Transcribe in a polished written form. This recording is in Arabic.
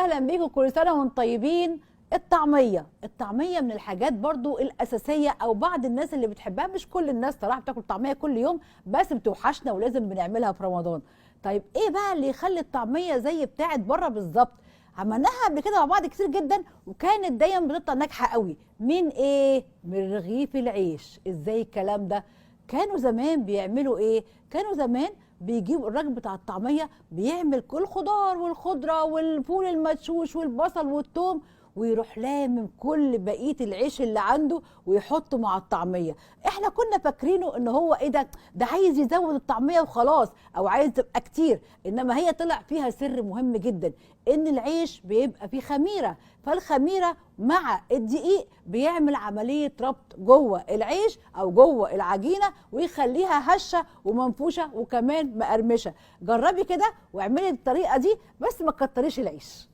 وسهلا بيكم، كل سنه وانتم طيبين. الطعميه من الحاجات برضو الاساسيه، او بعض الناس اللي بتحبها، مش كل الناس صراحه بتاكل طعميه كل يوم، بس بتوحشنا ولازم بنعملها في رمضان. طيب ايه بقى اللي يخلي الطعميه زي بتاعت بره بالظبط؟ عملناها قبل كده مع بعض كتير جدا، وكانت دايما بتطلع ناجحه قوي. من ايه؟ من رغيف العيش. ازاي الكلام ده؟ كانوا زمان بيعملوا ايه؟ كانوا زمان بيجيب الراجل بتاع الطعميه بيعمل كل الخضار والخضره والفول المدشوش والبصل والثوم، ويروح لامم كل بقيه العيش اللي عنده ويحطه مع الطعميه. احنا كنا فاكرينه ان هو ايه ده عايز يزود الطعميه وخلاص، او عايز تبقى كتير. انما هي طلع فيها سر مهم جدا، ان العيش بيبقى فيه خميره، فالخميره مع الدقيق بيعمل عمليه ربط جوه العيش او جوه العجينه، ويخليها هشه ومنفوشه وكمان مقرمشه. جربي كده واعملي الطريقه دي، بس ما تكتريش العيش.